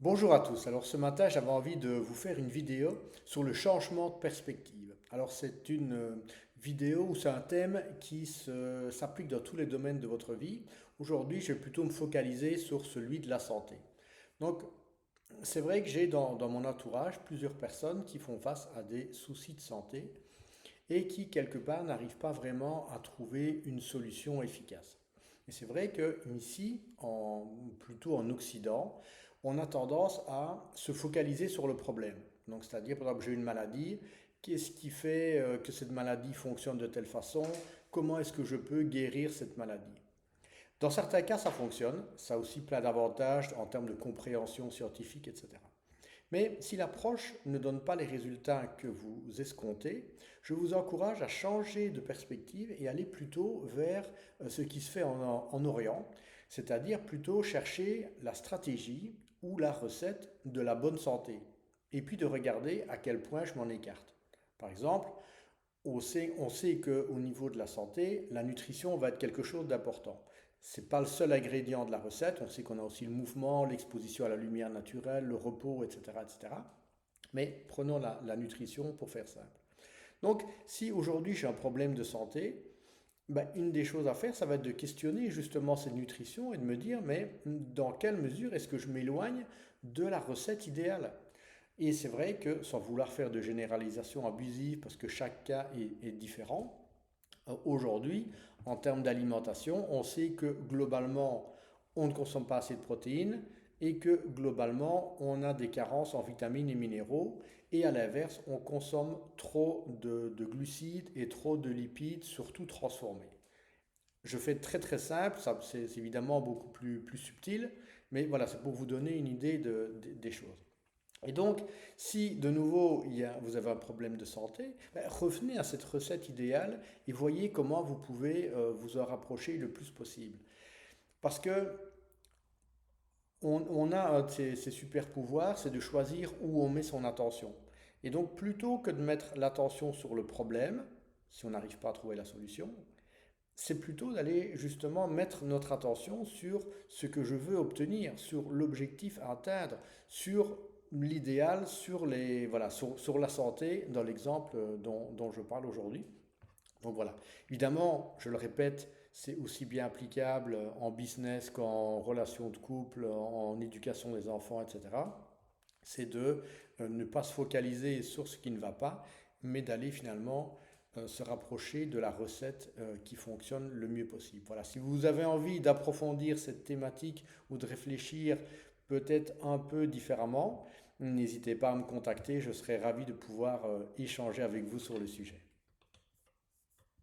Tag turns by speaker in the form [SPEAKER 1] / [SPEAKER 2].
[SPEAKER 1] Bonjour à tous. Alors ce matin, j'avais envie de vous faire une vidéo sur le changement de perspective. Alors c'est une vidéo où c'est un thème qui s'applique dans tous les domaines de votre vie. Aujourd'hui, je vais plutôt me focaliser sur celui de la santé. Donc c'est vrai que j'ai dans mon entourage plusieurs personnes qui font face à des soucis de santé et qui, quelque part, n'arrivent pas vraiment à trouver une solution efficace. Et c'est vrai que ici, plutôt en Occident, on a tendance à se focaliser sur le problème. Donc, c'est-à-dire, par exemple, j'ai une maladie, qu'est-ce qui fait que cette maladie fonctionne de telle façon? Comment est-ce que je peux guérir cette maladie? Dans certains cas, ça fonctionne. Ça a aussi plein d'avantages en termes de compréhension scientifique, etc. Mais si l'approche ne donne pas les résultats que vous escomptez, je vous encourage à changer de perspective et aller plutôt vers ce qui se fait en Orient, c'est-à-dire plutôt chercher la stratégie ou la recette de la bonne santé, et puis de regarder à quel point je m'en écarte. Par exemple, on sait qu'au niveau de la santé, la nutrition va être quelque chose d'important. Ce n'est pas le seul ingrédient de la recette. On sait qu'on a aussi le mouvement, l'exposition à la lumière naturelle, le repos, etc. etc. Mais prenons la nutrition pour faire simple. Donc, si aujourd'hui j'ai un problème de santé, ben, une des choses à faire, ça va être de questionner justement cette nutrition et de me dire, mais dans quelle mesure est-ce que je m'éloigne de la recette idéale? Et c'est vrai que, sans vouloir faire de généralisation abusive, parce que chaque cas est différent, aujourd'hui, en termes d'alimentation, on sait que globalement, on ne consomme pas assez de protéines et que globalement, on a des carences en vitamines et minéraux. Et à l'inverse, on consomme trop de glucides et trop de lipides, surtout transformés. Je fais très très simple, c'est évidemment beaucoup plus subtil, mais voilà, c'est pour vous donner une idée des choses. Et donc, si de nouveau vous avez un problème de santé, ben, revenez à cette recette idéale et voyez comment vous pouvez vous en rapprocher le plus possible. Parce que on a un de ces super pouvoirs, c'est de choisir où on met son attention. Et donc, plutôt que de mettre l'attention sur le problème, si on n'arrive pas à trouver la solution, c'est plutôt d'aller justement mettre notre attention sur ce que je veux obtenir, sur l'objectif à atteindre, sur l'idéal, voilà, sur la santé, dans l'exemple dont je parle aujourd'hui. Donc voilà, évidemment, je le répète, c'est aussi bien applicable en business qu'en relation de couple, en éducation des enfants, etc. C'est de ne pas se focaliser sur ce qui ne va pas, mais d'aller finalement se rapprocher de la recette qui fonctionne le mieux possible. Voilà, si vous avez envie d'approfondir cette thématique ou de réfléchir peut-être un peu différemment, n'hésitez pas à me contacter, je serai ravi de pouvoir échanger avec vous sur le sujet.